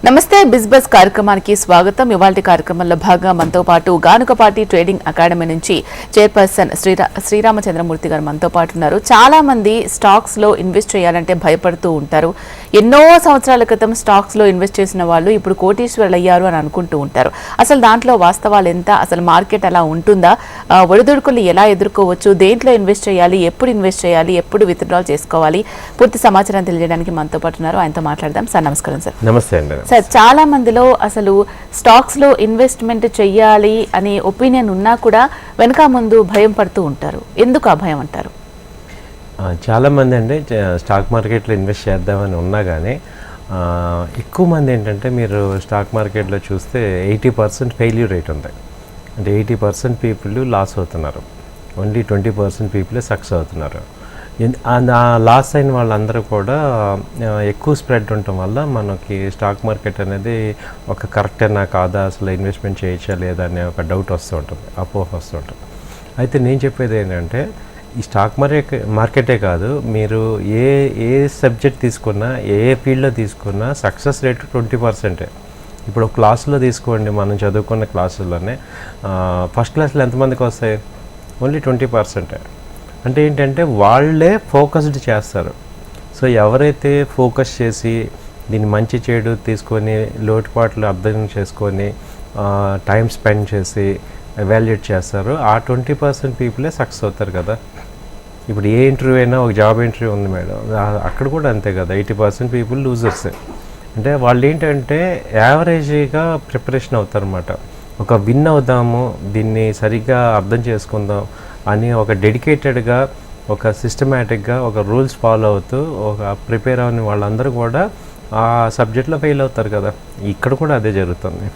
నమస్తే బిజినెస్ కార్యక్రమానికి స్వాగతం. ఇవాల్టి కార్యక్రమంలో భాగంగా మనతో పాటు గానుగపాటి ట్రేడింగ్ అకాడమీ నుంచి చైర్పర్సన్ శ్రీరామచంద్రమూర్తి గారు మనతో పాటు ఉన్నారు. చాలా మంది స్టాక్స్ లో ఇన్వెస్ట్ చేయాలంటే భయపడుతూ ఉంటారు. ఎన్నో సంవత్సరాల క్రితం స్టాక్స్ లో ఇన్వెస్ట్ చేసిన వాళ్ళు ఇప్పుడు కోటీశ్వరులు అయ్యారు అని అనుకుంటూ ఉంటారు. అసలు దాంట్లో వాస్తవాలు ఎంత, అసలు మార్కెట్ అలా ఉంటుందా, ఒడిదుడుకులు ఎలా ఎదుర్కోవచ్చు, దేంట్లో ఇన్వెస్ట్ చేయాలి, ఎప్పుడు ఇన్వెస్ట్ చేయాలి, ఎప్పుడు విత్డ్రాల్ చేసుకోవాలి, పూర్తి సమాచారం తెలియజేయడానికి మనతో పాటు ఉన్నారు. ఆయనతో మాట్లాడదాం. సార్ నమస్కారం. సార్ నమస్తే అండి. సార్, చాలా మందిలో అసలు స్టాక్స్ లో ఇన్వెస్ట్మెంట్ చెయ్యాలి అనే ఒపీనియన్ ఉన్నా కూడా వెనక ముందు భయం పడుతూ ఉంటారు. ఎందుకు ఆ భయం అంటారు? చాలా మంది అండి స్టాక్ మార్కెట్లో ఇన్వెస్ట్ చేద్దామని ఉన్నా కానీ ఎక్కువ మంది ఏంటంటే మీరు స్టాక్ మార్కెట్లో చూస్తే 80% ఫెయిల్యూర్ రేట్ ఉంది. అంటే 80% పీపుల్ లాస్ అవుతున్నారు, ఓన్లీ 20% పీపులే సక్సెస్ అవుతున్నారు. లాస్ అయిన వాళ్ళందరూ కూడా ఎక్కువ స్ప్రెడ్ ఉండటం వల్ల మనకి స్టాక్ మార్కెట్ అనేది ఒక కరెక్టేనా కాదా, అసలు ఇన్వెస్ట్మెంట్ చేయొచ్చా లేదా అనే ఒక డౌట్ వస్తూ ఉంటుంది, అపోహ వస్తూ ఉంటుంది. అయితే నేను చెప్పేది ఏంటంటే ఈ స్టాక్ మార్కెటే కాదు, మీరు ఏ సబ్జెక్ట్ తీసుకున్నా, ఏ ఫీల్డ్లో తీసుకున్నా సక్సెస్ రేట్ 20%. ఇప్పుడు క్లాసులో తీసుకోండి, మనం చదువుకున్న క్లాసుల్లోనే ఫస్ట్ క్లాస్లో ఎంతమందికి వస్తాయి? ఓన్లీ 20%. అంటే ఏంటంటే వాళ్ళే ఫోకస్డ్ చేస్తారు. సో ఎవరైతే ఫోకస్ చేసి దీన్ని మంచి చెడు తీసుకొని లోటుపాట్లు అర్థం చేసుకొని టైం స్పెండ్ చేసి ఎవాల్యుయేట్ చేస్తారో ఆ 20% పీపులే సక్సెస్ అవుతారు కదా. ఇప్పుడు ఏ ఇంటర్వ్యూ అయినా, ఒక జాబ్ ఇంటర్వ్యూ ఉంది మేడం, అక్కడ కూడా అంతే కదా, 80% పీపుల్ లూజర్స్. అంటే వాళ్ళు ఏంటంటే యావరేజ్గా ప్రిపరేషన్ అవుతారన్నమాట. ఒక విన్ అవుదాము, దీన్ని సరిగ్గా అర్థం చేసుకుందాం అని ఒక డెడికేటెడ్గా, ఒక సిస్టమేటిక్గా, ఒక రూల్స్ ఫాలో అవుతూ ఒక ప్రిపేర్ అవని వాళ్ళందరూ కూడా ఆ సబ్జెక్ట్లో ఫెయిల్ అవుతారు కదా. ఇక్కడ కూడా అదే జరుగుతుంది.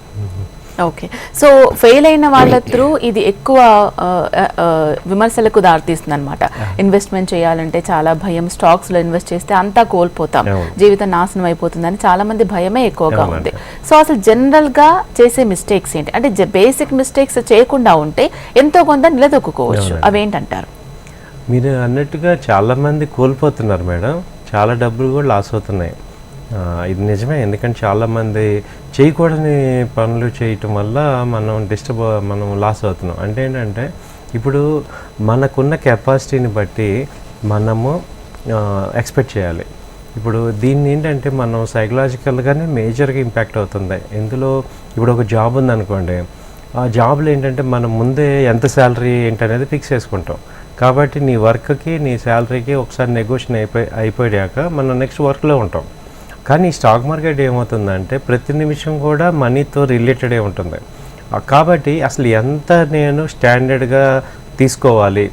ఓకే, సో ఫెయిల్ అయిన వాళ్ళ త్రూ ఇది ఎక్కువ విమర్శలకు దారితీస్తుంది అనమాట. ఇన్వెస్ట్మెంట్ చేయాలంటే చాలా భయం, స్టాక్స్ లో ఇన్వెస్ట్ చేస్తే అంతా కోల్పోతాం, జీవితం నాశనం అయిపోతుందని చాలా మంది భయమే ఎక్కువగా ఉంది. సో అసలు జనరల్ గా చేసే మిస్టేక్స్ ఏంటి? అంటే బేసిక్ మిస్టేక్స్ చేయకుండా ఉంటే ఎంతో కొంత నిలదొక్కుకోవచ్చు, అవేంటంటారు? మీరు అన్నట్టుగా చాలామంది కోల్పోతున్నారు మేడం, చాలా డబ్బులు కూడా లాస్ అవుతున్నాయి. ఇది నిజమే, ఎందుకంటే చాలామంది చేయకూడని పనులు చేయటం వల్ల మనం లాస్ అవుతున్నాం. అంటే ఏంటంటే ఇప్పుడు మనకున్న కెపాసిటీని బట్టి మనము ఎక్స్పెక్ట్ చేయాలి. ఇప్పుడు దీన్ని ఏంటంటే మనం సైకలాజికల్గానే మేజర్గా ఇంపాక్ట్ అవుతుంది. ఇందులో ఇప్పుడు ఒక జాబ్ ఉందనుకోండి, ఆ జాబ్లో ఏంటంటే మనం ముందే ఎంత శాలరీ ఏంటనేది ఫిక్స్ చేసుకుంటాం. కాబట్టి నీ వర్క్కి, నీ శాలరీకి ఒకసారి నెగోషియేషన్ అయిపోయాక మనం నెక్స్ట్ వర్క్లో ఉంటాం. కానీ స్టాక్ మార్కెట్ ఏమవుతుందంటే ప్రతి నిమిషం కూడా మనీతో రిలేటెడే ఉంటుంది. కాబట్టి అసలు ఎంత నేను స్టాండర్డ్గా తీసుకోవాలి,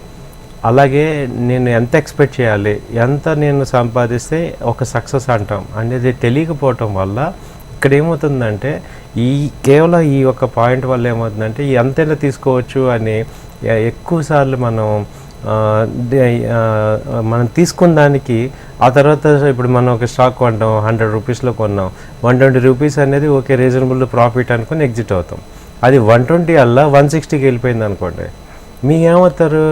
అలాగే నేను ఎంత ఎక్స్పెక్ట్ చేయాలి, ఎంత నేను సంపాదిస్తే ఒక సక్సెస్ అంటాం అనేది తెలియకపోవటం వల్ల ఇక్కడ ఏమవుతుందంటే కేవలం ఈ ఒక పాయింట్ వల్ల ఏమవుతుందంటే ఎంతైనా తీసుకోవచ్చు అని ఎక్కువసార్లు మనం తీసుకున్న దానికి ఆ తర్వాత ఇప్పుడు మనం ఒక స్టాక్ కొంటాం, 100 రూపీస్లో కొన్నాం, 120 రూపీస్ అనేది ఓకే రీజనబుల్ ప్రాఫిట్ అనుకుని ఎగ్జిట్ అవుతాం. అది 120 అలా 160కి వెళ్ళిపోయింది అనుకోండి, మీకేమవుతారు?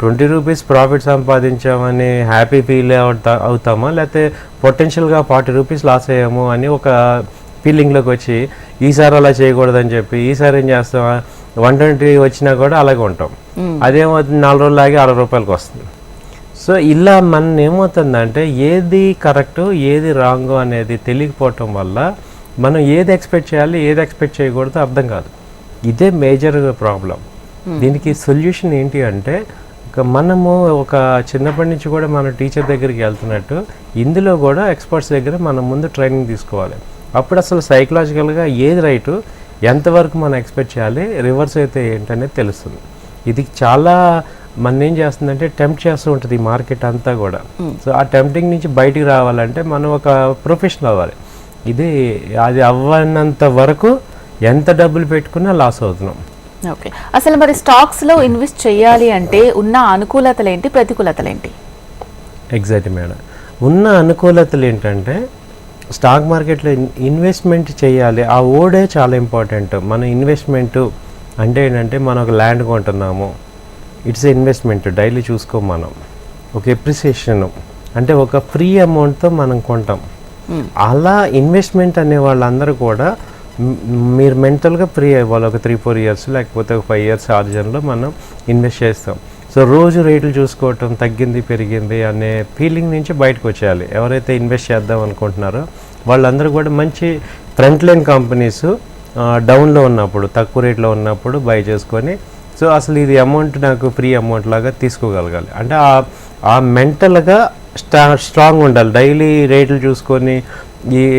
20 రూపీస్ ప్రాఫిట్ సంపాదించామని హ్యాపీ ఫీల్ అవుతామా, లేకపోతే పొటెన్షియల్గా 40 రూపీస్ లాస్ అయ్యాము అని ఒక ఫీలింగ్లోకి వచ్చి ఈసారి అలా చేయకూడదని చెప్పి ఈసారి ఏం చేస్తామా, 120 వచ్చినా కూడా అలాగే ఉంటాం. అదేమవుతుంది, 4 రోజులు ఆగి 60 రూపాయలకి వస్తుంది. సో ఇలా మన ఏమవుతుందంటే ఏది కరెక్ట్, ఏది రాంగ్ అనేది తెలియకపోవటం వల్ల మనం ఏది ఎక్స్పెక్ట్ చేయాలి, ఏది ఎక్స్పెక్ట్ చేయకూడదు అర్థం కాదు. ఇదే మేజర్ ప్రాబ్లం. దీనికి సొల్యూషన్ ఏంటి అంటే మనము ఒక చిన్నప్పటి నుంచి కూడా మన టీచర్ దగ్గరికి వెళ్తున్నట్టు ఇందులో కూడా ఎక్స్పర్ట్స్ దగ్గర మనం ముందు ట్రైనింగ్ తీసుకోవాలి. అప్పుడు అసలు సైకలాజికల్గా ఏది రైటు, ఎంతవరకు మనం ఎక్స్పెక్ట్ చేయాలి, రివర్స్ అయితే ఏంటనేది తెలుస్తుంది. ఇది చాలా ఏం చేస్తుందంటే టెంప్ట్ చేస్తూ ఉంటుంది ఈ మార్కెట్ అంతా కూడా. సో ఆ టెంప్టింగ్ నుంచి బయటికి రావాలంటే మనం ఒక ప్రొఫెషనల్ అవ్వాలి. అది అవ్వనంత వరకు ఎంత డబ్బులు పెట్టుకున్నా లాస్ అవుతున్నాం. ఓకే, అసలు మరి స్టాక్స్ లో ఇన్వెస్ట్ చేయాలి అంటే ఉన్న అనుకూలతలు ఏంటి, ప్రతికూలతలు ఏంటి? ఎగ్జాక్ట్ మేడం, ఉన్న అనుకూలతలు ఏంటంటే స్టాక్ మార్కెట్లో ఇన్వెస్ట్మెంట్ చేయాలి, ఆ ఓడే చాలా ఇంపార్టెంట్. మన ఇన్వెస్ట్మెంట్ అంటే ఏంటంటే మనం ఒక ల్యాండ్ కొంటున్నాము, ఇట్స్ ఇన్వెస్ట్మెంట్, డైలీ చూసుకోం మనం. ఒక ఎప్రిసియేషన్ అంటే ఒక ఫ్రీ అమౌంట్తో మనం కొంటాం. అలా ఇన్వెస్ట్మెంట్ అనే వాళ్ళందరూ కూడా మీరు మెంటల్గా ఫ్రీ అవ్వాలి. ఒక 3-4 ఇయర్స్ లేకపోతే ఒక 5 ఇయర్స్ ఆర్జన్లో మనం ఇన్వెస్ట్ చేస్తాం. సో రోజు రేట్లు చూసుకోవటం, తగ్గింది పెరిగింది అనే ఫీలింగ్ నుంచి బయటకు వచ్చేయాలి. ఎవరైతే ఇన్వెస్ట్ చేద్దాం అనుకుంటున్నారో వాళ్ళందరూ కూడా మంచి ఫ్రంట్ లైన్ కంపెనీస్ డౌన్లో ఉన్నప్పుడు, తక్కువ రేట్లో ఉన్నప్పుడు బై చేసుకొని, సో అసలు ఇది అమౌంట్ నాకు ఫ్రీ అమౌంట్ లాగా తీసుకోగలగాలి. అంటే ఆ మెంటల్గా స్ట్రాంగ్ ఉండాలి. డైలీ రేట్లు చూసుకొని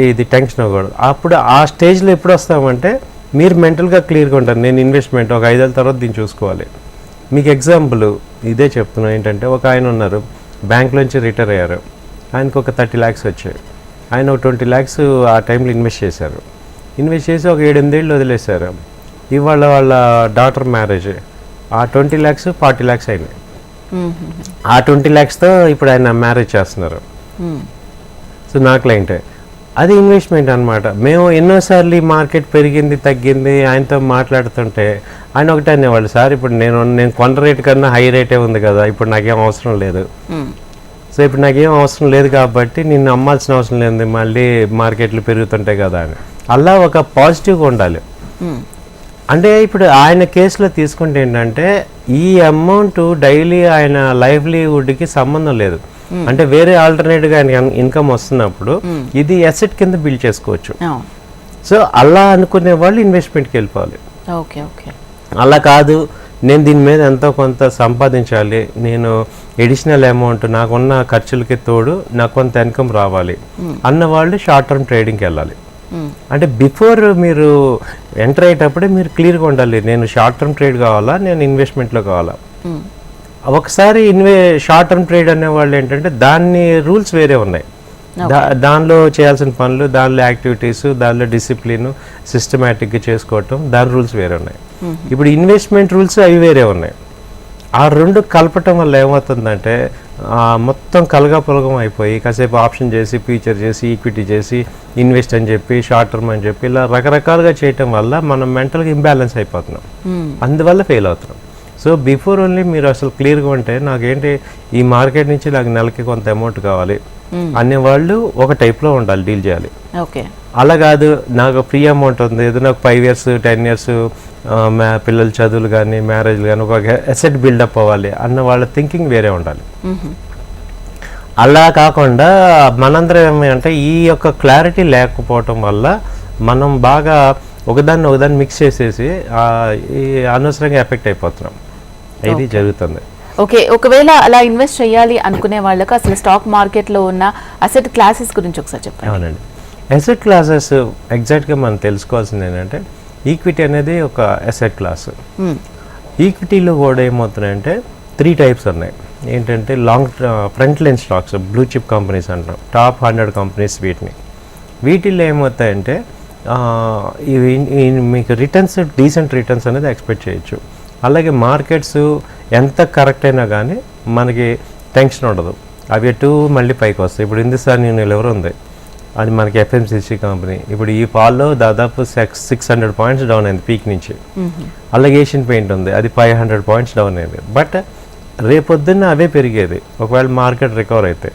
ఇది టెన్షన్ అవ్వకూడదు. అప్పుడు ఆ స్టేజ్లో ఎప్పుడు వస్తామంటే మీరు మెంటల్గా క్లియర్గా ఉంటారు. నేను ఇన్వెస్ట్మెంట్ ఒక 5 ఏళ్ళ తర్వాత దీన్ని చూసుకోవాలి. మీకు ఎగ్జాంపుల్ ఇదే చెప్తున్నాను. ఏంటంటే ఒక ఆయన ఉన్నారు, బ్యాంక్లోంచి రిటైర్ అయ్యారు. ఆయనకు ఒక 30 lakhs వచ్చాయి. ఆయన ఒక 20 lakhs ఆ టైంలో ఇన్వెస్ట్ చేశారు. ఇన్వెస్ట్ చేసి ఒక 7-8 ఏళ్ళు వదిలేశారు. ఇవాళ వాళ్ళ డాటర్ మ్యారేజ్, ఆ 20 lakhs 40 lakhs అయినాయి. ఆ 20 lakhsతో ఇప్పుడు ఆయన మ్యారేజ్ చేస్తున్నారు. సో నా క్లయింటే అది ఇన్వెస్ట్మెంట్ అనమాట. మేము ఎన్నోసార్లు ఈ మార్కెట్ పెరిగింది తగ్గింది ఆయనతో మాట్లాడుతుంటే ఆయన ఒకటే అనేవాళ్ళు, సార్ ఇప్పుడు నేను కొన్న రేట్ కన్నా హై రేటే ఉంది కదా, ఇప్పుడు నాకేం అవసరం లేదు. సో ఇప్పుడు నాకేం అవసరం లేదు కాబట్టి నిన్ను అమ్మాల్సిన అవసరం లేదు, మళ్ళీ మార్కెట్లు పెరుగుతుంటాయి కదా అని. అలా ఒక పాజిటివ్గా ఉండాలి. అంటే ఇప్పుడు ఆయన కేసులో తీసుకుంటే ఏంటంటే ఈ అమౌంట్ డైలీ ఆయన లైవ్లీవుడ్కి సంబంధం లేదు. అంటే వేరే ఆల్టర్నేట్గా ఆయన ఇన్కమ్ వస్తున్నప్పుడు ఇది అసెట్ కింద బిల్డ్ చేసుకోవచ్చు. సో అలా అనుకునే వాళ్ళు ఇన్వెస్ట్మెంట్కి వెళ్ళిపోవాలి. అలా కాదు, నేను దీని మీద ఎంతో కొంత సంపాదించాలి, నేను ఎడిషనల్ అమౌంట్ నాకున్న ఖర్చులకి తోడు నాకు కొంత ఇన్కమ్ రావాలి అన్న వాళ్ళు షార్ట్ టర్మ్ ట్రేడింగ్కి వెళ్ళాలి. అంటే బిఫోర్ మీరు ఎంటర్ అయ్యేటప్పుడే మీరు క్లియర్గా ఉండాలి, నేను షార్ట్ టర్మ్ ట్రేడ్ కావాలా, నేను ఇన్వెస్ట్మెంట్లో కావాలా. ఒకసారి షార్ట్ టర్మ్ ట్రేడ్ అనే వాళ్ళు ఏంటంటే దాన్ని రూల్స్ వేరే ఉన్నాయి. దానిలో చేయాల్సిన పనులు, దానిలో యాక్టివిటీస్, దానిలో డిసిప్లిన్ సిస్టమేటిక్గా చేసుకోవటం, దాని రూల్స్ వేరే ఉన్నాయి. ఇప్పుడు ఇన్వెస్ట్మెంట్ రూల్స్ అవి వేరే ఉన్నాయి. ఆ రెండు కలపటం వల్ల ఏమవుతుందంటే మొత్తం కలగాపులగం అయిపోయి కాసేపు ఆప్షన్ చేసి, ఫ్యూచర్ చేసి, ఈక్విటీ చేసి, ఇన్వెస్ట్ అని చెప్పి, షార్ట్ టర్మ్ అని చెప్పి ఇలా రకరకాలుగా చేయటం వల్ల మనం మెంటల్గా ఇంబ్యాలెన్స్ అయిపోతున్నాం. అందువల్ల ఫెయిల్ అవుతున్నాం. సో బిఫోర్ ఓన్లీ మీరు అసలు క్లియర్గా ఉంటే నాకేంటి ఈ మార్కెట్ నుంచి నాకు నెలకి కొంత అమౌంట్ కావాలి అనేవాళ్ళు ఒక టైప్లో ఉండాలి, డీల్ చేయాలి. అలా కాదు, నాకు ఫ్రీ అమౌంట్ ఉంది, ఏదో నాకు 5 years 10 years పిల్లల చదువులు కానీ మ్యారేజ్లు కానీ ఒక అసెట్ బిల్డప్ అవ్వాలి అన్న వాళ్ళ థింకింగ్ వేరే ఉండాలి. అలా కాకుండా మనందరం ఏమంటే ఈ యొక్క క్లారిటీ లేకపోవటం వల్ల మనం బాగా ఒకదాన్ని మిక్స్ చేసేసి అనవసరంగా ఎఫెక్ట్ అయిపోతున్నాం. ఇది జరుగుతుంది. ఓకే, ఒకవేళ అలా ఇన్వెస్ట్ చేయాలి అనుకునే వాళ్ళకి అసలు స్టాక్ మార్కెట్లో ఉన్న అసెట్ క్లాసెస్ గురించి ఒకసారి చెప్పండి. అవునండి, అసెట్ క్లాసెస్ ఎగ్జాక్ట్గా మనం తెలుసుకోవాల్సింది ఏంటంటే ఈక్విటీ అనేది ఒక అసెట్ క్లాస్. ఈక్విటీలో కూడా ఏమవుతున్నాయంటే 3 types ఉన్నాయి. ఏంటంటే front line stocks, blue chip companies అంటాం, టాప్ 100 కంపెనీస్. వీటిల్లో ఏమవుతాయంటే మీకు రిటర్న్స్, డీసెంట్ రిటర్న్స్ అనేది ఎక్స్పెక్ట్ చేయొచ్చు. అలాగే మార్కెట్స్ ఎంత కరెక్ట్ అయినా కానీ మనకి టెన్షన్ ఉండదు, అవి ఎటు మళ్ళీ పైకి వస్తాయి. ఇప్పుడు హిందుస్థాన్ యూనిలివర్ ఉంది, అది మనకి FMCG కంపెనీ. ఇప్పుడు ఈ ఫాల్లో దాదాపు 600 points డౌన్ అయింది పీక్ నుంచి. అలాగే ఏషియన్ పెయింట్ ఉంది, అది 500 points డౌన్ అయింది. బట్ రేపొద్దున్న అవే పెరిగేది ఒకవేళ మార్కెట్ రికవర్ అయితే.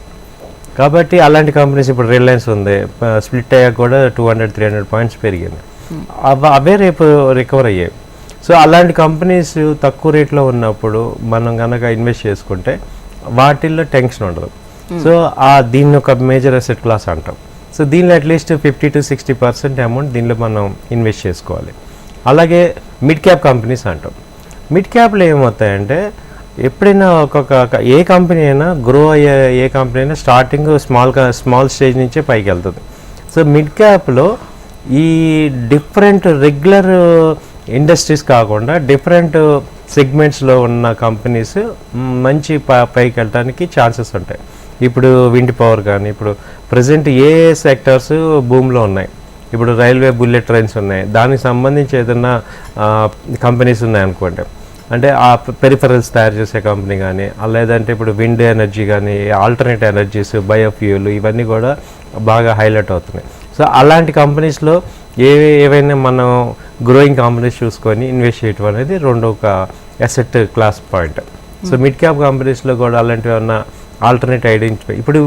కాబట్టి అలాంటి కంపెనీస్, ఇప్పుడు రిలయన్స్ ఉంది, స్ప్లిట్ అయ్యాక కూడా 200-300 points పెరిగింది. అవే రేపు రికవర్ అయ్యాయి. సో అలాంటి కంపెనీస్ తక్కువ రేట్లో ఉన్నప్పుడు మనం కనుక ఇన్వెస్ట్ చేసుకుంటే వాటిల్లో టెన్షన్ ఉండదు. సో దీన్ని ఒక మేజర్ అసెట్ క్లాస్ అంటాం. సో దీనిలో అట్లీస్ట్ 50-60% అమౌంట్ దీనిలో మనం ఇన్వెస్ట్ చేసుకోవాలి. అలాగే మిడ్ క్యాప్ కంపెనీస్ అంటాం. మిడ్ క్యాప్లో ఏమవుతాయంటే ఎప్పుడైనా ఏ కంపెనీ అయినా గ్రో అయ్యే ఏ కంపెనీ అయినా స్టార్టింగ్ స్మాల్ స్టేజ్ నుంచే పైకి వెళ్తుంది. సో మిడ్ క్యాప్లో ఈ డిఫరెంట్ రెగ్యులర్ ఇండస్ట్రీస్ కాకుండా డిఫరెంట్ సెగ్మెంట్స్లో ఉన్న కంపెనీస్ మంచి పైకి వెళ్ళడానికి ఛాన్సెస్ ఉంటాయి. ఇప్పుడు విండ్ పవర్ కానీ, ఇప్పుడు ప్రజెంట్ ఏ సెక్టర్స్ భూమిలో ఉన్నాయి, ఇప్పుడు రైల్వే బుల్లెట్ ట్రైన్స్ ఉన్నాయి, దానికి సంబంధించి ఏదైనా కంపెనీస్ ఉన్నాయనుకోండి, అంటే ఆ పెరిఫరల్స్ తయారు చేసే కంపెనీ కానీ, లేదంటే ఇప్పుడు విండ్ ఎనర్జీ కానీ, ఆల్టర్నేట్ ఎనర్జీస్, బయోఫ్యూల్, ఇవన్నీ కూడా బాగా హైలైట్ అవుతున్నాయి. సో అలాంటి కంపెనీస్లో ఏవైనా మనం గ్రోయింగ్ కంపెనీస్ చూసుకొని ఇన్వెస్ట్ చేయడం అనేది ఒక asset class point. So mid cap కంపెనీస్లో కూడా అలాంటివి ఏమన్నా ఆల్టర్నేట్ ఐడెంటిఫై. ఇప్పుడు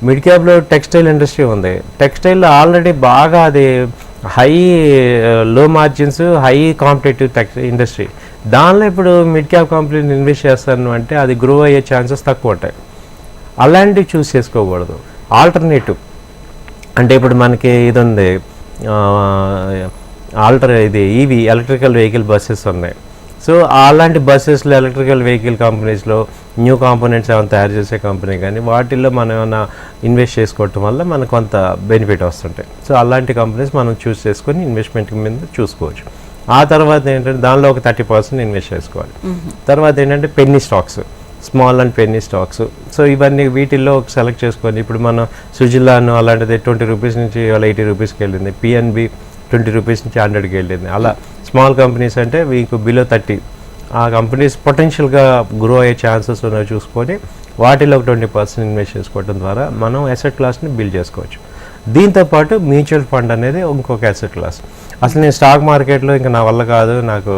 మిడ్ క్యాప్లో టెక్స్టైల్ ఇండస్ట్రీ ఉంది. టెక్స్టైల్లో ఆల్రెడీ బాగా అది హై లో మార్జిన్స్, హై కాంపిటేటివ్ ఇండస్ట్రీ. దానిలో ఇప్పుడు మిడ్ క్యాప్ కంపెనీని ఇన్వెస్ట్ చేస్తాను అంటే అది గ్రో అయ్యే ఛాన్సెస్ తక్కువ ఉంటాయి. అలాంటివి చూస్ చేసుకోకూడదు. ఆల్టర్నేటివ్ అంటే ఇప్పుడు మనకి ఇది ఉంది, ఇది ఈవీ ఎలక్ట్రికల్ వెహికల్ బస్సెస్ ఉన్నాయి. సో అలాంటి బస్సెస్లో ఎలక్ట్రికల్ వెహికల్ కంపెనీస్లో న్యూ కాంపోనెంట్స్ ఏమైనా తయారు చేసే కంపెనీ కానీ వాటిల్లో మనం ఏమైనా ఇన్వెస్ట్ చేసుకోవటం వల్ల మనకు కొంత బెనిఫిట్ వస్తుంటాయి. సో అలాంటి కంపెనీస్ మనం చూస్ చేసుకొని ఇన్వెస్ట్మెంట్ మీద చూసుకోవచ్చు. ఆ తర్వాత ఏంటంటే దానిలో ఒక 30% ఇన్వెస్ట్ చేసుకోవాలి. తర్వాత ఏంటంటే Penney stocks, small and Penney stocks. So ఇవన్నీ వీటిల్లో సెలెక్ట్ చేసుకొని ఇప్పుడు మనం సుజిలాను అలాంటిది 20 రూపీస్ నుంచి ఇవాళ 80 రూపీస్కి వెళ్ళింది. పిఎన్బి 20 రూపీస్ నుంచి 100కి వెళ్ళింది. అలా స్మాల్ కంపెనీస్ అంటే మీకు బిలో 30 ఆ కంపెనీస్ పొటెన్షియల్గా గ్రో అయ్యే ఛాన్సెస్ ఉన్నవి చూసుకొని వాటిలో ఒక 20% ఇన్వెస్ట్ చేసుకోవడం ద్వారా మనం అసెట్ క్లాస్ని బిల్డ్ చేసుకోవచ్చు. దీంతోపాటు మ్యూచువల్ ఫండ్ అనేది ఇంకొక అసెట్ క్లాస్. అసలు నేను స్టాక్ మార్కెట్లో ఇంకా నా వల్ల కాదు, నాకు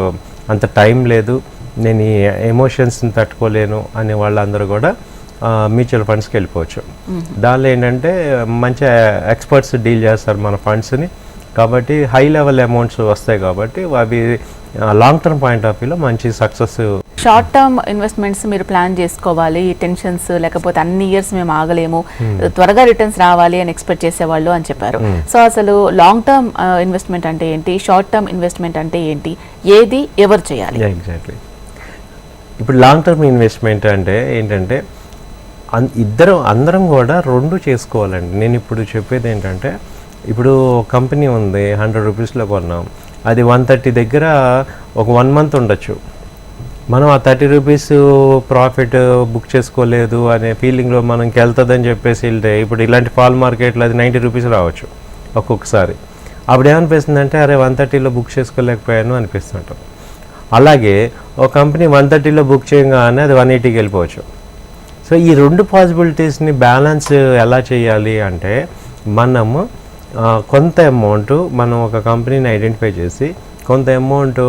అంత టైం లేదు, నేను ఈ ఎమోషన్స్ని తట్టుకోలేను అనే వాళ్ళందరూ కూడా మ్యూచువల్ ఫండ్స్కి వెళ్ళిపోవచ్చు. దానిలో ఏంటంటే మంచి ఎక్స్పర్ట్స్ డీల్ చేస్తారు మన ఫండ్స్ని, కాబట్టి హై లెవెల్ అమౌంట్స్ వస్తాయి. కాబట్టి అవి లాంగ్ టర్మ్ పాయింట్ ఆఫ్ వ్యూలో మంచి సక్సెస్. షార్ట్ టర్మ్ ఇన్వెస్ట్మెంట్స్ మీరు ప్లాన్ చేసుకోవాలి, టెన్షన్స్ లేకపోతే అన్ని ఇయర్స్ మేము ఆగలేము, త్వరగా రిటర్న్స్ రావాలి అని ఎక్స్పెక్ట్ చేసేవాళ్ళు అని చెప్పారు. సో అసలు లాంగ్ టర్మ్ ఇన్వెస్ట్మెంట్ అంటే ఏంటి, షార్ట్ టర్మ్ ఇన్వెస్ట్మెంట్ అంటే ఏంటి, ఏది ఎవరు చేయాలి? ఎగ్జాక్ట్లీ. ఇప్పుడు లాంగ్ టర్మ్ ఇన్వెస్ట్మెంట్ అంటే ఏంటంటే అందరం కూడా రెండు చేసుకోవాలండి. నేను ఇప్పుడు చెప్పేది ఏంటంటే ఇప్పుడు కంపెనీ ఉంది, 100 రూపీస్లో కొన్నాం, అది 130 దగ్గర ఒక 1 మంత్ ఉండొచ్చు. మనం ఆ 30 రూపీస్ ప్రాఫిట్ బుక్ చేసుకోలేదు అనే ఫీలింగ్లో మనకి వెళ్తుందని చెప్పేసి వెళ్తే ఇప్పుడు ఇలాంటి ఫాల్ మార్కెట్లో అది 90 రూపీస్ రావచ్చు ఒక్కొక్కసారి. అప్పుడు ఏమనిపిస్తుందంటే అరే 130లో బుక్ చేసుకోలేకపోయాను అనిపిస్తుంటాం. అలాగే ఒక కంపెనీ 130లో బుక్ చేయగానే అది 180కి వెళ్ళిపోవచ్చు. సో ఈ రెండు పాసిబిలిటీస్ని బ్యాలెన్స్ ఎలా చేయాలి అంటే మనము కొంత అమౌంట్ మనం ఒక కంపెనీని ఐడెంటిఫై చేసి కొంత అమౌంట్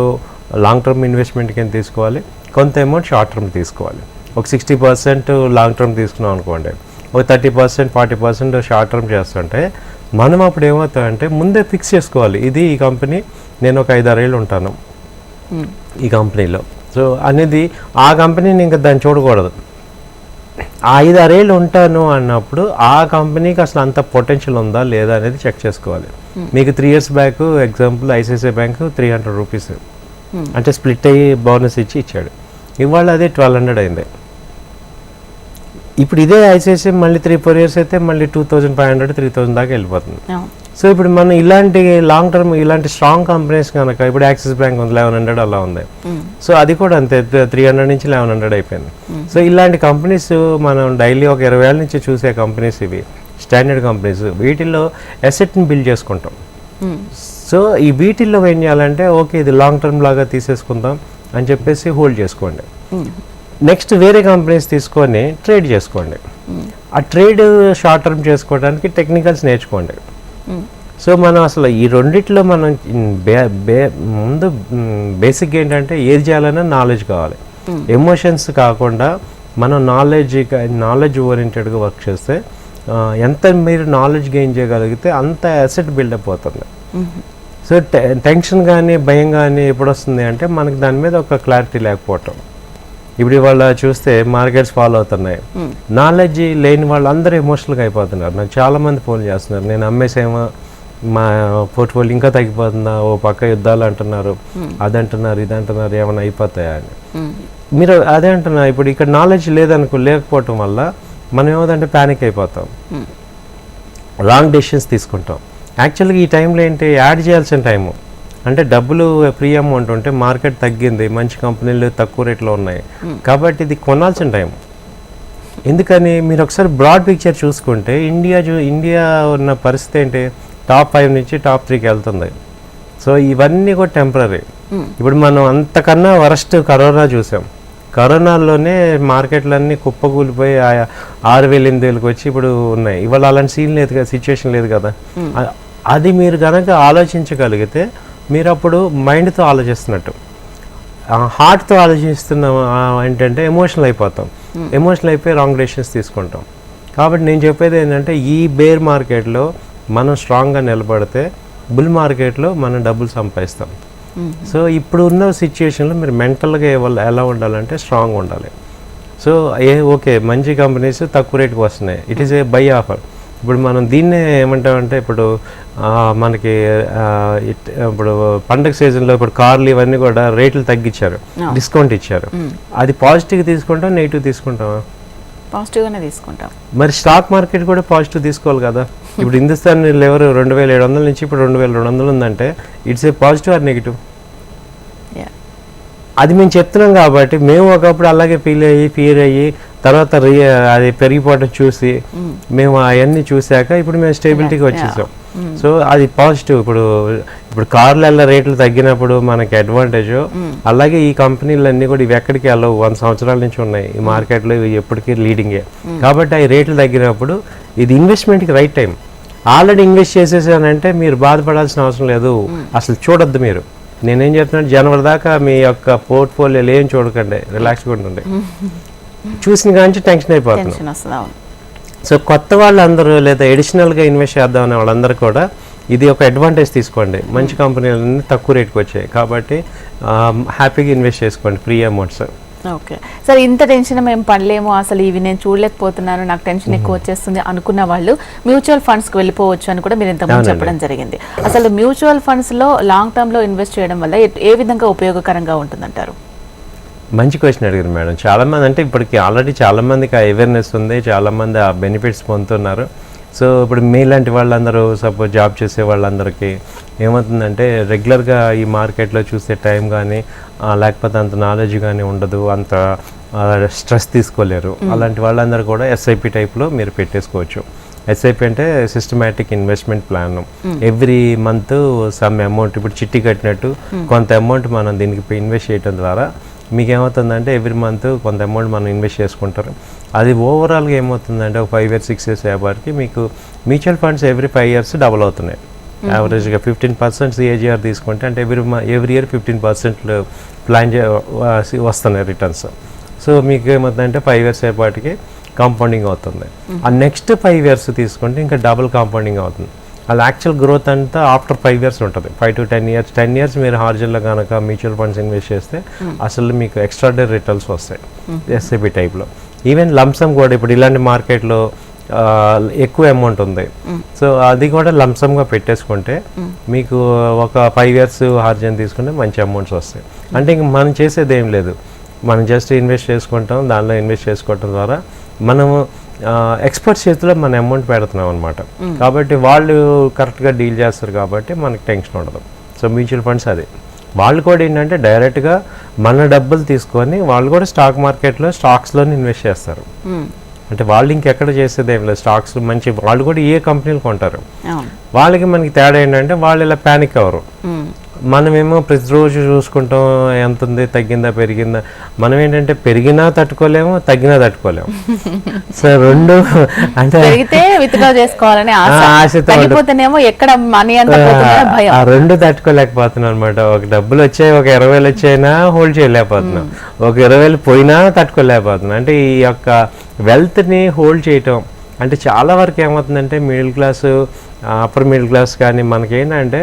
లాంగ్ టర్మ్ ఇన్వెస్ట్మెంట్ కింద తీసుకోవాలి, కొంత అమౌంట్ షార్ట్ టర్మ్ తీసుకోవాలి. ఒక 60% లాంగ్ టర్మ్ తీసుకున్నాం అనుకోండి, ఒక 30% 40% షార్ట్ టర్మ్ చేస్తుంటే మనం అప్పుడు ఏమవుతామంటే ముందే ఫిక్స్ చేసుకోవాలి, ఇది ఈ కంపెనీ నేను ఒక 5-6 ఏళ్ళు ఉంటాను ఈ కంపెనీలో. సో అనేది ఆ కంపెనీని ఇంకా దాన్ని చూడకూడదు. 5-6 ఏళ్ళు ఉంటాను అన్నప్పుడు ఆ కంపెనీకి అసలు అంత పొటెన్షియల్ ఉందా లేదా అనేది చెక్ చేసుకోవాలి. మీకు 3 years back example ICICI bank 300 rupees అంటే స్ప్లిట్ అయ్యి బోనస్ ఇచ్చాడు. ఇవాళ అదే 1200 అయింది. ఇప్పుడు ఇదే ఐసిఐసిఐ మళ్ళీ 3-4 years అయితే మళ్ళీ 2500 3000 దాకా వెళ్ళిపోతుంది. సో ఇప్పుడు మనం ఇలాంటి లాంగ్ టర్మ్ ఇలాంటి స్ట్రాంగ్ కంపెనీస్ కనుక ఇప్పుడు యాక్సిస్ బ్యాంక్ ఉంది 1100 అలా ఉంది. సో అది కూడా అంతే 300 నుంచి 1100 అయిపోయింది. సో ఇలాంటి కంపెనీస్ మనం డైలీ ఒక 20 ఏళ్ళ నుంచి చూసే కంపెనీస్ ఇవి స్టాండర్డ్ కంపెనీస్. వీటిల్లో అసెట్ని బిల్డ్ చేసుకుంటాం. సో ఈ వీటిల్లో ఏం చేయాలంటే ఓకే ఇది లాంగ్ టర్మ్ లాగా తీసేసుకుందాం అని చెప్పేసి హోల్డ్ చేసుకోండి. నెక్స్ట్ వేరే కంపెనీస్ తీసుకొని ట్రేడ్ చేసుకోండి. ఆ ట్రేడ్ షార్ట్ టర్మ్ చేసుకోవడానికి టెక్నికల్స్ నేర్చుకోండి. సో మనం అసలు ఈ రెండిట్లో మనం ముందు బేసిక్ ఏంటంటే ఏది చేయాలన్నా నాలెడ్జ్ కావాలి. ఎమోషన్స్ కాకుండా మనం నాలెడ్జ్ ఓరియంటెడ్గా వర్క్ చేస్తే ఎంత మీరు నాలెడ్జ్ గెయిన్ చేయగలిగితే అంత అసెట్ బిల్డప్ అవుతుంది. సో టెన్షన్ కానీ భయం కానీ ఎప్పుడు వస్తుంది అంటే మనకి దాని మీద ఒక క్లారిటీ లేకపోవటం. ఇప్పుడు ఇవాళ చూస్తే మార్కెట్స్ ఫాలో అవుతున్నాయి, నాలెడ్జ్ లేని వాళ్ళు అందరూ ఎమోషనల్గా అయిపోతున్నారు. నాకు చాలామంది ఫోన్ చేస్తున్నారు, నేను అమ్మేసేమో మా పోర్ట్ఫోలియో ఇంకా తగ్గిపోతుందా, ఓ పక్క యుద్ధాలు అంటున్నారు, అది అంటున్నారు, ఇది అంటున్నారు, ఏమైనా అయిపోతాయా అని. మీరు అదే అంటున్నారు. ఇప్పుడు ఇక్కడ నాలెడ్జ్ లేకపోవటం వల్ల మనం ఏమవుతుందంటే ప్యానిక్ అయిపోతాం, రాంగ్ డెసిషన్స్ తీసుకుంటాం. యాక్చువల్గా ఈ టైంలో ఏంటి యాడ్ చేయాల్సిన టైము అంటే డబ్బులు ఫ్రీ అమౌంట్ ఉంటే మార్కెట్ తగ్గింది, మంచి కంపెనీలు తక్కువ రేట్లో ఉన్నాయి కాబట్టి ఇది కొనాల్సిన టైం. ఎందుకని మీరు ఒకసారి బ్రాడ్ పిక్చర్ చూసుకుంటే ఇండియా ఉన్న పరిస్థితి ఏంటి, టాప్ 5 నుంచి టాప్ 3కి వెళ్తుంది. సో ఇవన్నీ కూడా టెంపరీ. ఇప్పుడు మనం అంతకన్నా వరస్ట్ కరోనా చూసాం. కరోనాలోనే మార్కెట్లన్నీ కుప్పకూలిపోయి 6,000-8,000కి వచ్చి ఇప్పుడు ఉన్నాయి. ఇవాళ అలాంటి సీన్ లేదు కదా, సిచ్యువేషన్ లేదు కదా. అది మీరు కనుక ఆలోచించగలిగితే మీరు అప్పుడు మైండ్తో ఆలోచిస్తున్నట్టు, హార్ట్తో ఆలోచిస్తున్నాం ఏంటంటే ఎమోషనల్ అయిపోతాం. ఎమోషనల్ అయిపోయి రాంగ్ డెసిషన్స్ తీసుకుంటాం. కాబట్టి నేను చెప్పేది ఏంటంటే ఈ బేర్ మార్కెట్లో మనం స్ట్రాంగ్గా నిలబడితే బుల్ మార్కెట్లో మనం డబ్బులు సంపాదిస్తాం. సో ఇప్పుడు ఉన్న సిచ్యుయేషన్లో మీరు మెంటల్గా ఎలా ఉండాలంటే స్ట్రాంగ్ ఉండాలి. సో ఓకే మంచి కంపెనీస్ తక్కువ రేటుకి వస్తున్నాయి, it is a buy offer. ఇప్పుడు మనం దీన్నే ఏమంటామంటే ఇప్పుడు మనకి ఇప్పుడు పండగ సీజన్లో ఇప్పుడు కార్లు ఇవన్నీ కూడా రేట్లు తగ్గించారు, డిస్కౌంట్ ఇచ్చారు. అది పాజిటివ్ తీసుకుంటాం, నెగిటివ్ తీసుకుంటామా? పాజిటివ్గానే తీసుకుంటాం. మరి స్టాక్ మార్కెట్ కూడా పాజిటివ్ తీసుకోవాలి కదా. ఇప్పుడు హిందుస్థాన్ లెవర్ 2700 నుంచి ఇప్పుడు 2200 ఉందంటే it's a positive or negative? అది మేము చెప్తున్నాం కాబట్టి మేము ఒకప్పుడు అలాగే ఫీల్ అయ్యి తర్వాత అది పెరిగిపోవడం చూసి మేము అవన్నీ చూసాక ఇప్పుడు మేము స్టేబిలిటీకి వచ్చేసాం. సో అది పాజిటివ్. ఇప్పుడు కార్ల రేట్లు తగ్గినప్పుడు మనకి అడ్వాంటేజ్, అలాగే ఈ కంపెనీలన్నీ కూడా ఇవి ఎక్కడికి వెళ్ళవు, 100 సంవత్సరాల నుంచి ఉన్నాయి ఈ మార్కెట్లో, ఇవి ఎప్పటికీ లీడింగే. కాబట్టి ఆ రేట్లు తగ్గినప్పుడు ఇది ఇన్వెస్ట్మెంట్కి రైట్ టైం. ఆల్రెడీ ఇన్వెస్ట్ చేసేసానంటే మీరు బాధపడాల్సిన అవసరం లేదు, అసలు చూడొద్దు. మీరు నేనేం చెప్తున్నాను, జనవరి దాకా మీ యొక్క పోర్ట్ఫోలియోలు ఏం చూడకండి, రిలాక్స్గా ఉండండి. చూసిన కానీ టెన్షన్ అయిపోతున్నాం. సో కొత్త వాళ్ళందరూ లేదా ఎడిషనల్గా ఇన్వెస్ట్ చేద్దాం అనే వాళ్ళందరూ కూడా ఇది ఒక అడ్వాంటేజ్ తీసుకోండి. మంచి కంపెనీలన్నీ తక్కువ రేటుకి వచ్చాయి కాబట్టి హ్యాపీగా ఇన్వెస్ట్ చేసుకోండి ఫ్రీ అమౌంట్స్. ఓకే సార్, ఇంత టెన్షన్ మేము పడలేము, అసలు ఇవి నేను చూడలేకపోతున్నాను, నాకు టెన్షన్ ఎక్కువ వచ్చేస్తుంది అనుకున్న వాళ్ళు మ్యూచువల్ ఫండ్స్కి వెళ్ళిపోవచ్చు అని కూడా మీరు ఇంతకుముందు చెప్పడం జరిగింది. అసలు మ్యూచువల్ ఫండ్స్లో లాంగ్ టర్మ్లో ఇన్వెస్ట్ చేయడం వల్ల ఏ విధంగా ఉపయోగకరంగా ఉంటుందంటారు? మంచి క్వశ్చన్ అడిగారు మేడం. చాలామంది అంటే ఇప్పటికి ఆల్రెడీ చాలామందికి ఆ అవేర్నెస్ ఉంది, చాలామంది ఆ బెనిఫిట్స్ పొందుతున్నారు. సో ఇప్పుడు మీలాంటి వాళ్ళందరూ సపోజ్ జాబ్ చేసే వాళ్ళందరికీ ఏమవుతుందంటే రెగ్యులర్గా ఈ మార్కెట్లో చూసే టైం కానీ లేకపోతే అంత నాలెడ్జ్ కానీ ఉండదు, అంత స్ట్రెస్ తీసుకోలేరు. అలాంటి వాళ్ళందరూ కూడా ఎస్ఐపి టైప్లో మీరు పెట్టేసుకోవచ్చు. ఎస్ఐపి అంటే systematic investment plan. Every month some amount, ఇప్పుడు చిట్టి కట్టినట్టు కొంత అమౌంట్ మనం దీనికి ఇన్వెస్ట్ చేయడం ద్వారా మీకు ఏమవుతుందంటే ఎవ్రీ మంత్ కొంత అమౌంట్ మనం ఇన్వెస్ట్ చేసుకుంటారు. అది ఓవరాల్గా ఏమవుతుందంటే ఒక 5 years 6 years అయ్యేపాటికి మీకు mutual funds every 5 years double అవుతున్నాయి. యావరేజ్గా 15% సిఏజీఆర్ తీసుకుంటే అంటే ఎవ్రీ ఇయర్ 15% ప్లాన్ వస్తున్నాయి రిటర్న్స్. సో మీకు ఏమవుతుందంటే 5 years అయ్యేపాటికి కాంపౌండింగ్ అవుతుంది. ఆ నెక్స్ట్ 5 years తీసుకుంటే ఇంకా డబుల్ కాంపౌండింగ్ అవుతుంది. అలా యాక్చువల్ గ్రోత్ అంతా ఆఫ్టర్ 5 years ఉంటుంది. 5 to 10 years. 10 years మీరు హార్జన్లో కనుక మ్యూచువల్ ఫండ్స్ ఇన్వెస్ట్ చేస్తే అసలు మీకు ఎక్స్ట్రాడనరీ రిటర్న్స్ వస్తాయి ఎస్ఐపి టైప్లో. ఈవెన్ లంసమ్ కూడా ఇప్పుడు ఇలాంటి మార్కెట్లో ఎక్కువ అమౌంట్ ఉంది. సో అది కూడా లంసమ్గా పెట్టేసుకుంటే మీకు ఒక 5 years హార్జన్ తీసుకుంటే మంచి అమౌంట్స్ వస్తాయి. అంటే ఇంక మనం చేసేది ఏం లేదు, మనం జస్ట్ ఇన్వెస్ట్ చేసుకుంటాం. దానిలో ఇన్వెస్ట్ చేసుకోవటం ద్వారా మనము ఎక్స్పర్ట్స్ చేతిలో మన అమౌంట్ పెడుతున్నాం అనమాట. కాబట్టి వాళ్ళు కరెక్ట్గా డీల్ చేస్తారు కాబట్టి మనకి టెన్షన్ ఉండదు. సో మ్యూచువల్ ఫండ్స్ అది వాళ్ళు కూడా ఏంటంటే డైరెక్ట్గా మన డబ్బులు తీసుకొని వాళ్ళు కూడా స్టాక్ మార్కెట్లో స్టాక్స్లోనే ఇన్వెస్ట్ చేస్తారు. అంటే వాళ్ళు ఇంకెక్కడ చేసేది ఏం లేదు, స్టాక్స్ మంచి వాళ్ళు కూడా ఏ కంపెనీలు కొంటారు. వాళ్ళకి మనకి తేడా ఏంటంటే వాళ్ళు ఇలా ప్యానిక్ అవ్వరు. మనమేమో ప్రతిరోజు చూసుకుంటాం ఎంత ఉంది, తగ్గిందా పెరిగిందా. మనం ఏంటంటే పెరిగినా తట్టుకోలేము, తగ్గినా తట్టుకోలేము. సో రెండు అంటే ఆ రెండు తట్టుకోలేకపోతున్నాం అనమాట. ఒక డబ్బులు వచ్చాయి, ఒక 20,000 వచ్చాయినా హోల్డ్ చేయలేకపోతున్నాం, ఒక 20,000 పోయినా తట్టుకోలేకపోతున్నాం. అంటే ఈ యొక్క వెల్త్ని హోల్డ్ చేయటం అంటే చాలా వరకు ఏమవుతుందంటే middle class, upper middle class కానీ మనకేంటంటే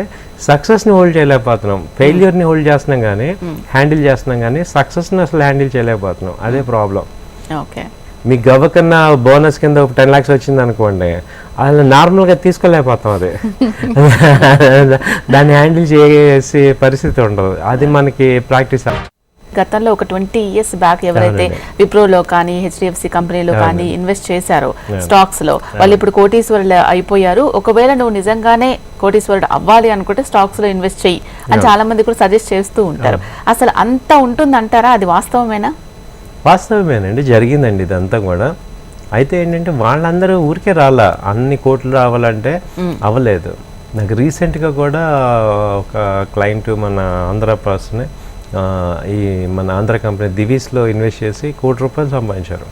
సక్సెస్ని హోల్డ్ చేయలేకపోతున్నాం, ఫెయిల్యూర్ని హోల్డ్ చేస్తున్నాం కానీ హ్యాండిల్ చేస్తున్నాం కానీ సక్సెస్ని అసలు హ్యాండిల్ చేయలేకపోతున్నాం. అదే ప్రాబ్లం. ఓకే, మీకు గవ్వకన్నా బోనస్ కింద ఒక 10 lakhs వచ్చింది అనుకోండి, అలా నార్మల్గా తీసుకోలేకపోతాం. అది దాన్ని హ్యాండిల్ చేసే పరిస్థితి ఉండదు. అది మనకి ప్రాక్టీస్. గతంలో ఒక 20 years బ్యాక్ ఎవరైతే విప్రోలో కానీ హెచ్డిఎఫ్సి కంపెనీలో కానీ ఇన్వెస్ట్ చేశారో స్టాక్స్ లో, వాళ్ళు ఇప్పుడు కోటీశ్వరులు అయిపోయారు. ఒకవేళ నువ్వు నిజంగానే కోటీశ్వరుడు అవ్వాలి అనుకుంటే స్టాక్స్ లో ఇన్వెస్ట్ చెయ్యి అని చాలా మంది కూడా సజెస్ట్ చేస్తూ ఉంటారు. అసలు అంత ఉంటుందంటారా? అది వాస్తవమేనా? వాస్తవమేనండి, జరిగిందండి ఇదంతా కూడా. అయితే ఏంటంటే వాళ్ళందరూ ఊరికే రాలా, అన్ని కోట్లు రావాలంటే అవ్వలేదు. నాకు రీసెంట్గా కూడా ఒక క్లయింట్ మన ఆంధ్ర పర్సన్ ఈ మన ఆంధ్ర కంపెనీ దివీస్లో ఇన్వెస్ట్ చేసి ₹1 కోటి సంపాదించారు.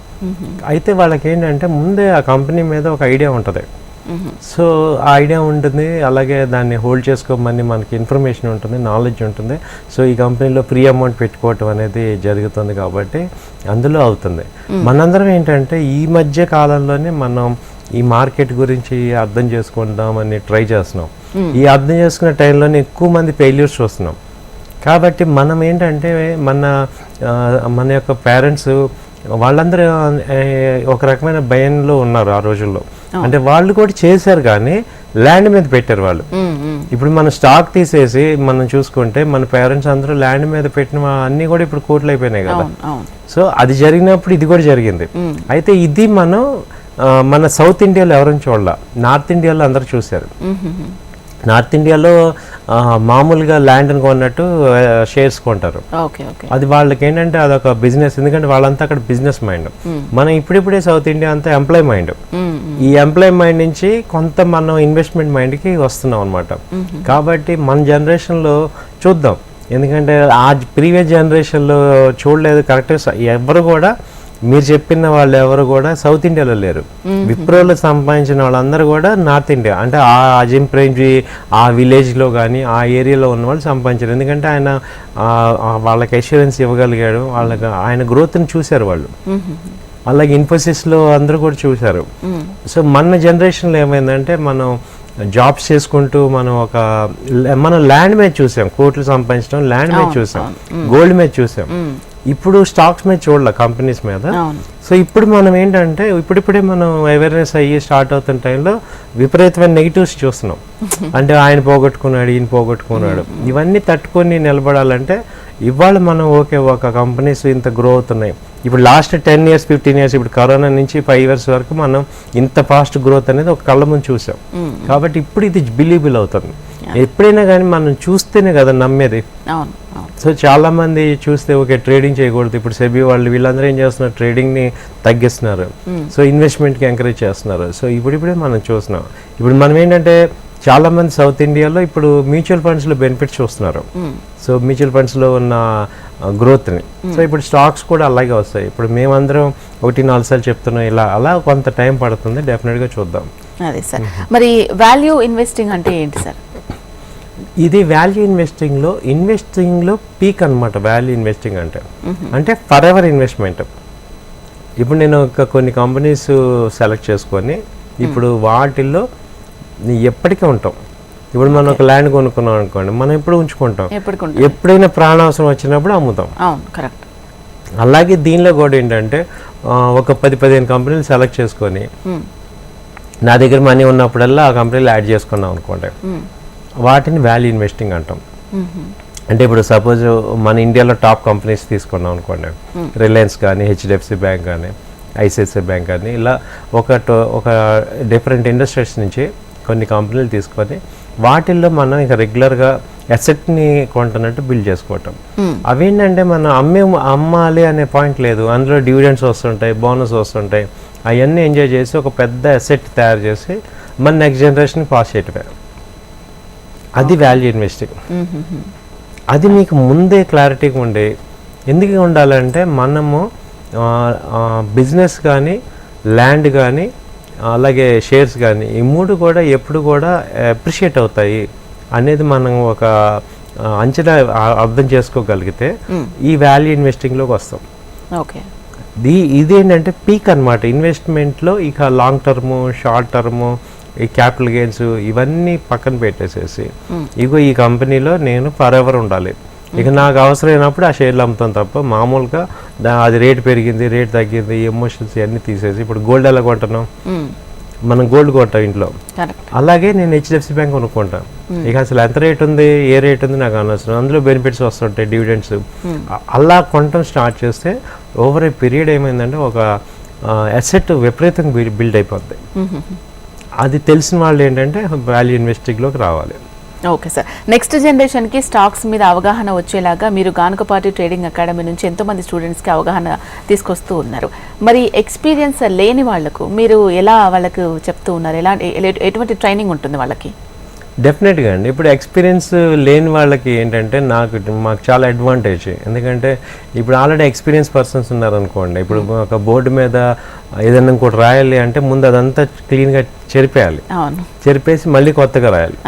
అయితే వాళ్ళకి ఏంటంటే ముందే ఆ కంపెనీ మీద ఒక ఐడియా ఉంటుంది. సో ఆ ఐడియా ఉంటుంది, అలాగే దాన్ని హోల్డ్ చేసుకోమని మనకి ఇన్ఫర్మేషన్ ఉంటుంది, నాలెడ్జ్ ఉంటుంది. సో ఈ కంపెనీలో ఫ్రీ అమౌంట్ పెట్టుకోవటం అనేది జరుగుతుంది కాబట్టి అందులో అవుతుంది. మనందరం ఏంటంటే ఈ మధ్య కాలంలోనే మనం ఈ మార్కెట్ గురించి అర్థం చేసుకుందామని ట్రై చేస్తున్నాం. ఈ అర్థం చేసుకునే టైంలోనే ఎక్కువ మంది ఫెయిల్యూర్స్ చూస్తున్నాం. కాబట్టి మనం ఏంటంటే మన యొక్క పేరెంట్స్ వాళ్ళందరూ ఒక రకమైన భయంలో ఉన్నారు ఆ రోజుల్లో. అంటే వాళ్ళు కూడా చేశారు కానీ ల్యాండ్ మీద పెట్టారు వాళ్ళు. ఇప్పుడు మన స్టాక్ తీసేసి మనం చూసుకుంటే మన పేరెంట్స్ అందరూ ల్యాండ్ మీద పెట్టిన అన్నీ కూడా ఇప్పుడు కోట్లు అయిపోయినాయి కదా. సో అది జరిగినప్పుడు ఇది కూడా జరిగింది. అయితే ఇది మనం మన సౌత్ ఇండియాలో ఎవరైనా చూడాల, నార్త్ ఇండియాలో అందరూ చూశారు. నార్త్ ఇండియాలో మామూలుగా ల్యాండ్ అని కొన్నట్టు షేర్స్ కొంటారు. అది వాళ్ళకి ఏంటంటే అదొక బిజినెస్, ఎందుకంటే వాళ్ళంతా అక్కడ బిజినెస్ మైండ్. మనం ఇప్పుడిప్పుడే సౌత్ ఇండియా అంతా ఎంప్లాయ్ మైండ్. ఈ ఎంప్లాయ్ మైండ్ నుంచి కొంత మనం ఇన్వెస్ట్మెంట్ మైండ్కి వస్తున్నాం అనమాట. కాబట్టి మన జనరేషన్లో చూద్దాం, ఎందుకంటే ఆ ప్రీవియస్ జనరేషన్లో చూడలేదు కరెక్ట్గా. ఎవరు కూడా మీరు చెప్పిన వాళ్ళు ఎవరు కూడా సౌత్ ఇండియాలో లేరు. విప్రోలో సంపాదించిన వాళ్ళందరూ కూడా నార్త్ ఇండియా, అంటే ఆ అజిమ్ ప్రేమ్జీ ఆ విలేజ్లో కానీ ఆ ఏరియాలో ఉన్న వాళ్ళు సంపాదించారు. ఎందుకంటే ఆయన వాళ్ళకి అష్యూరెన్స్ ఇవ్వగలిగాడు, ఆయన గ్రోత్ని చూశారు వాళ్ళు. అలాగే ఇన్ఫోసిస్లో అందరూ కూడా చూశారు. సో మన జనరేషన్లో ఏమైందంటే మనం జాబ్స్ చేసుకుంటూ మనం ల్యాండ్ మీద చూసాం, కోట్లు సంపాదించడం ల్యాండ్ మీద చూసాం, గోల్డ్ మీద చూసాం. ఇప్పుడు స్టాక్స్ మీద చూడాలి, కంపెనీస్ మీద. సో ఇప్పుడు మనం ఏంటంటే ఇప్పుడిప్పుడే మనం అవేర్నెస్ అయ్యి స్టార్ట్ అవుతున్న టైంలో విపరీతమైన నెగిటివ్స్ చూస్తున్నాం. అంటే ఆయన పోగొట్టుకున్నాడు, ఈయన పోగొట్టుకున్నాడు. ఇవన్నీ తట్టుకొని నిలబడాలంటే ఇవాళ మనం ఒక కంపెనీస్ ఇంత గ్రో అవుతున్నాయి. ఇప్పుడు లాస్ట్ 10 years 15 years, ఇప్పుడు కరోనా నుంచి 5 years వరకు మనం ఇంత ఫాస్ట్ గ్రోత్ అనేది ఒక కళ్ళ ముందు చూసాం. కాబట్టి ఇప్పుడు ఇది బిలీబుల్ అవుతుంది. ఎప్పుడైనా కానీ మనం చూస్తేనే కదా నమ్మేది. సో చాలా మంది చూస్తే ఓకే ట్రేడింగ్ చేయకూడదు, ఇప్పుడు సెబీ వాళ్ళు వీళ్ళందరూ ఏం చేస్తున్నారు, ట్రేడింగ్ని తగ్గిస్తున్నారు. సో ఇన్వెస్ట్మెంట్కి ఎంకరేజ్ చేస్తున్నారు. సో ఇప్పుడిప్పుడే మనం చూస్తున్నాం. ఇప్పుడు మనం ఏంటంటే చాలా మంది సౌత్ ఇండియాలో ఇప్పుడు మ్యూచువల్ ఫండ్స్లో బెనిఫిట్స్ చూస్తున్నారు. సో మ్యూచువల్ ఫండ్స్లో ఉన్న గ్రోత్ని. సో ఇప్పుడు స్టాక్స్ కూడా అలాగే వస్తాయి. ఇప్పుడు మేమందరం 1-4 సార్లు చెప్తున్నాం, అలా కొంత టైం పడుతుంది, డెఫినెట్గా చూద్దాం. అదే సార్. మరి వాల్యూ ఇన్వెస్టింగ్ అంటే ఏంటి సార్? ఇది వాల్యూ ఇన్వెస్టింగ్లో పీక్ అనమాట. వాల్యూ ఇన్వెస్టింగ్ అంటే ఫర్ ఎవర్ ఇన్వెస్ట్మెంట్. ఇప్పుడు నేను కొన్ని కంపెనీస్ సెలెక్ట్ చేసుకొని ఇప్పుడు వాటిల్లో ఎప్పటికీ ఉంటాం. ఇప్పుడు మనం ఒక ల్యాండ్ కొనుక్కున్నాం అనుకోండి, మనం ఎప్పుడు ఉంచుకుంటాం, ఎప్పుడైనా ప్రాణావసరం వచ్చినప్పుడు అమ్ముతాం. అలాగే దీనిలో కూడా ఏంటంటే ఒక 10-15 కంపెనీలు సెలెక్ట్ చేసుకొని నా దగ్గర మనీ ఉన్నప్పుడల్లా ఆ కంపెనీలు యాడ్ చేసుకున్నాం అనుకోండి, వాటిని వాల్యూ ఇన్వెస్టింగ్ అంటాం. అంటే ఇప్పుడు సపోజ్ మన ఇండియాలో టాప్ కంపెనీస్ తీసుకున్నాం అనుకోండి, రిలయన్స్ కానీ, హెచ్డిఎఫ్సి బ్యాంక్ కానీ, ఐసిఐసిఐ బ్యాంక్ కానీ, ఇలా ఒక డిఫరెంట్ ఇండస్ట్రీస్ నుంచి కొన్ని కంపెనీలు తీసుకొని వాటిల్లో మనం ఇక రెగ్యులర్గా అసెట్ని కొంటున్నట్టు బిల్డ్ చేసుకోవటం. అవేంటంటే మనం అమ్మాలి అనే పాయింట్ లేదు. అందులో డివిడెండ్స్ వస్తుంటాయి, బోనస్ వస్తుంటాయి. అవన్నీ ఎంజాయ్ చేసి ఒక పెద్ద అసెట్ తయారు చేసి మన నెక్స్ట్ జనరేషన్కి పాస్ చేయటమే. అది వాల్యూ ఇన్వెస్టింగ్. అది మీకు ముందే క్లారిటీగా ఉండే. ఎందుకు ఉండాలంటే మనము బిజినెస్ కానీ, ల్యాండ్ కానీ, అలాగే షేర్స్ కానీ, ఈ మూడు కూడా ఎప్పుడు కూడా అప్రిషియేట్ అవుతాయి అనేది మనం ఒక అంచనా అర్థం చేసుకోగలిగితే ఈ వాల్యూ ఇన్వెస్టింగ్లోకి వస్తాం. ఓకే, ఇదేంటంటే పీక్ అనమాట ఇన్వెస్ట్మెంట్లో. ఇక లాంగ్ టర్ము, షార్ట్ టర్ము, ఈ క్యాపిటల్ గెయిన్స్ ఇవన్నీ పక్కన పెట్టేసేసి ఇగో ఈ కంపెనీలో నేను ఫర్ ఎవర్ ఉండాలి. ఇక నాకు అవసరమైనప్పుడు ఆ షేర్లు అమ్ముతాం తప్ప మామూలుగా అది రేట్ పెరిగింది, రేట్ తగ్గింది, ఎమోషన్స్ ఇవన్నీ తీసేసి. ఇప్పుడు గోల్డ్ ఎలా కొంటున్నాం, మనం గోల్డ్ కొంటాం ఇంట్లో. అలాగే నేను హెచ్డిఎఫ్సి బ్యాంక్ కొనుక్కుంటాను. ఇక అసలు ఎంత రేట్ ఉంది, ఏ రేట్ ఉంది నాకు అనవసరం, అందులో బెనిఫిట్స్ వస్తుంటాయి, డివిడెండ్స్. అలా కొనటం స్టార్ట్ చేస్తే ఓవర్ ఏ పీరియడ్ ఏమైందంటే ఒక అసెట్ విపరీతంగా బిల్డ్ అయిపోద్ది. అది తెలిసిన వాళ్ళు ఏంటంటే వాల్యూ ఇన్వెస్టింగ్లోకి రావాలి. Okay sir. నెక్స్ట్ జనరేషన్కి స్టాక్స్ మీద అవగాహన వచ్చేలాగా మీరు గానుగపాటి ట్రేడింగ్ అకాడమీ నుంచి ఎంతోమంది స్టూడెంట్స్కి అవగాహన తీసుకొస్తూ ఉన్నారు. మరి ఎక్స్పీరియన్స్ లేని వాళ్లకు మీరు ఎలా వాళ్ళకు చెప్తూ ఉన్నారు? ఎటువంటి ట్రైనింగ్ ఉంటుంది వాళ్ళకి? డెఫినెట్గా అండి. ఇప్పుడు ఎక్స్పీరియన్స్ లేని వాళ్ళకి ఏంటంటే మాకు చాలా అడ్వాంటేజ్. ఎందుకంటే ఇప్పుడు ఆల్రెడీ ఎక్స్పీరియన్స్ పర్సన్స్ ఉన్నారనుకోండి, ఇప్పుడు ఒక బోర్డు మీద ఏదైనా ఇంకోటి రాయాలి అంటే ముందు అదంతా క్లీన్గా చెరిపేయాలి, చెరిపేసి మళ్ళీ కొత్తగా రాయాలి.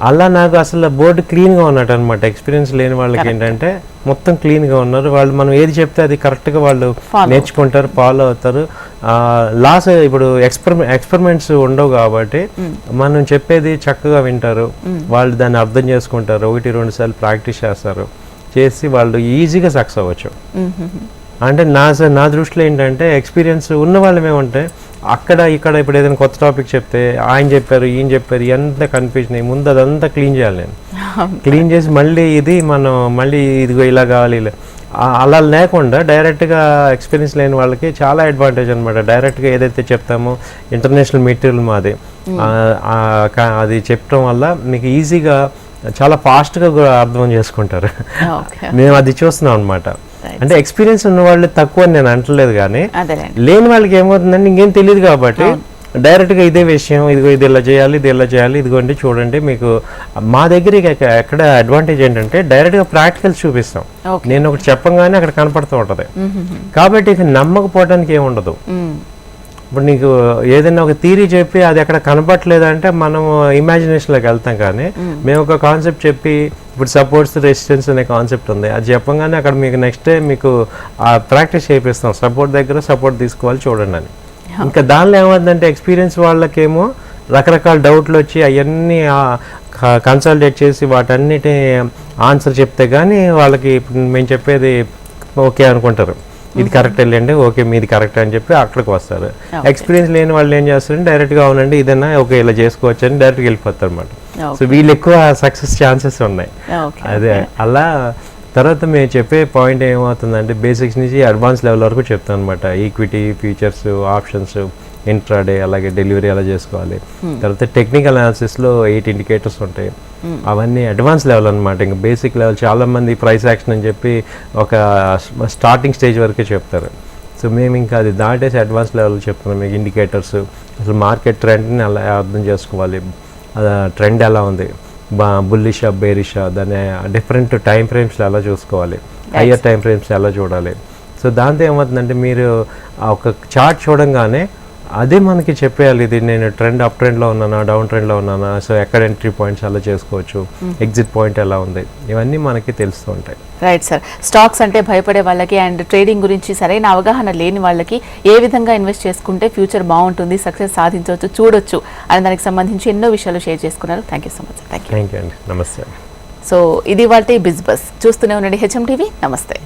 అలా నాకు అసలు బోర్డు క్లీన్గా ఉన్నట్టు అనమాట. ఎక్స్పీరియన్స్ లేని వాళ్ళకి ఏంటంటే మొత్తం క్లీన్గా ఉన్నారు వాళ్ళు. మనం ఏది చెప్తే అది కరెక్ట్గా వాళ్ళు నేర్చుకుంటారు, ఫాలో అవుతారు. లాస్ ఇప్పుడు ఎక్స్పెరిమెంట్స్ ఉండవు కాబట్టి మనం చెప్పేది చక్కగా వింటారు, వాళ్ళు దాన్ని అర్థం చేసుకుంటారు, 1-2 సార్లు ప్రాక్టీస్ చేసి వాళ్ళు ఈజీగా సక్సెస్ అవ్వచ్చు. అంటే నా దృష్టిలో ఏంటంటే ఎక్స్పీరియన్స్ ఉన్న వాళ్ళమే ఉంటే అక్కడ ఇక్కడ ఇప్పుడు ఏదైనా కొత్త టాపిక్ చెప్తే ఆయన చెప్పారు ఈయన చెప్పారు ఎంత కన్ఫ్యూజన్ అయ్యి ముందు అదంతా క్లీన్ చేయాలి. నేను క్లీన్ చేసి మళ్ళీ మళ్ళీ ఇదిగో ఇలా కావాలి ఇలా అలా లేకుండా డైరెక్ట్గా ఎక్స్పీరియన్స్ లేని వాళ్ళకి చాలా అడ్వాంటేజ్ అనమాట. డైరెక్ట్గా ఏదైతే చెప్తామో ఇంటర్నేషనల్ మెటీరియల్ మాది, అది చెప్పడం వల్ల మీకు ఈజీగా చాలా ఫాస్ట్గా అర్థం చేసుకుంటారు. మేము అది చూస్తున్నాం అనమాట. అంటే ఎక్స్పీరియన్స్ ఉన్న వాళ్ళు తక్కువ నేను అంటలేదు, కానీ లేని వాళ్ళకి ఏమవుతుందంటే ఇంకేం తెలియదు కాబట్టి డైరెక్ట్గా ఇదే విషయం ఇదిగో ఇది ఇలా చేయాలి ఇదిగోండి చూడండి. మీకు మా దగ్గర ఎక్కడ అడ్వాంటేజ్ ఏంటంటే డైరెక్ట్గా ప్రాక్టికల్స్ చూపిస్తాం. నేను ఒకటి చెప్పంగానే అక్కడ కనపడుతూ ఉంటుంది కాబట్టి ఇక నమ్మకపోవడానికి ఏముండదు. ఇప్పుడు నీకు ఏదైనా ఒక థియరీ చెప్పి అది ఎక్కడ కనపట్లేదంటే మనం ఇమాజినేషన్లోకి వెళ్తాం. కానీ మేము ఒక కాన్సెప్ట్ చెప్పి ఇప్పుడు సపోర్ట్స్ రెసిస్టెన్స్ అనే కాన్సెప్ట్ ఉంది, అది చెప్పంగానే అక్కడ మీకు నెక్స్ట్ డే మీకు ఆ ప్రాక్టీస్ చేపిస్తాం. సపోర్ట్ తీసుకోవాలి చూడండి అని. ఇంకా దానిలో ఏమవుతుందంటే ఎక్స్పీరియన్స్ వాళ్ళకేమో రకరకాల డౌట్లు వచ్చి అవన్నీ కన్సల్టేట్ చేసి వాటన్నిటి ఆన్సర్ చెప్తే కానీ వాళ్ళకి మేము చెప్పేది ఓకే అనుకుంటారు, ఇది కరెక్ట్ వెళ్ళండి ఓకే మీది కరెక్ట్ అని చెప్పి అక్కడికి వస్తారు. ఎక్స్పీరియన్స్ లేని వాళ్ళు ఏం చేస్తారంటే డైరెక్ట్గా అవునండి ఇదన్నా ఓకే ఇలా చేసుకోవచ్చు అని డైరెక్ట్గా వెళ్ళిపోతారు అనమాట. సో వీళ్ళు ఎక్కువ సక్సెస్ ఛాన్సెస్ ఉన్నాయి. అదే అలా తర్వాత మేము చెప్పే పాయింట్ ఏమవుతుందంటే బేసిక్స్ నుంచి అడ్వాన్స్ లెవెల్ వరకు చెప్తాను అనమాట. ఈక్విటీ, ఫ్యూచర్స్, ఆప్షన్స్, ఇంట్రాడే, అలాగే డెలివరీ ఎలా చేసుకోవాలి. తర్వాత టెక్నికల్ అనాలిసిస్లో 8 ఇండికేటర్స్ ఉంటాయి, అవన్నీ అడ్వాన్స్ లెవెల్ అనమాట. ఇంకా బేసిక్ లెవెల్ చాలామంది ప్రైస్ యాక్షన్ అని చెప్పి ఒక స్టార్టింగ్ స్టేజ్ వరకే చెప్తారు. సో మేము ఇంకా అది దాటేసి అడ్వాన్స్ లెవెల్ చెప్తున్నాం. మీకు ఇండికేటర్స్, అసలు మార్కెట్ ట్రెండ్ని అలా అర్థం చేసుకోవాలి, ట్రెండ్ ఎలా ఉంది, బుల్లిషా బేరిషా, దాన్ని డిఫరెంట్ టైం ఫ్రేమ్స్లో ఎలా చూసుకోవాలి, హయ్యర్ టైం ఫ్రేమ్స్ ఎలా చూడాలి. సో దాంతో ఏమవుతుందంటే మీరు ఒక చార్ట్ చూడంగానే అదే మనకి చెప్పేయాలి, ఇది నేను అప్ ట్రెండ్లో ఉన్నానా, డౌన్ ట్రెండ్లో ఉన్నానా, సో ఎక్కడ ఎంట్రీ పాయింట్స్ ఎలా చేసుకోవచ్చు, ఎగ్జిట్ పాయింట్ ఎలా ఉంది, ఇవన్నీ మనకి తెలుస్తూ ఉంటాయి. Right sir. స్టాక్స్ అంటే భయపడే వాళ్ళకి అండ్ ట్రేడింగ్ గురించి సరైన అవగాహన లేని వాళ్ళకి ఏ విధంగా ఇన్వెస్ట్ చేసుకుంటే ఫ్యూచర్ బాగుంటుంది, సక్సెస్ సాధించవచ్చు, చూడొచ్చు అనే దానికి సంబంధించి ఎన్నో విషయాలు షేర్ చేసుకున్నారు. Thank you so much. Thank you అండి. నమస్తే. సో ఇది వాటి బిజ్ బస్. చూస్తూనే ఉండండి హెచ్ఎం టీవీ. నమస్తే.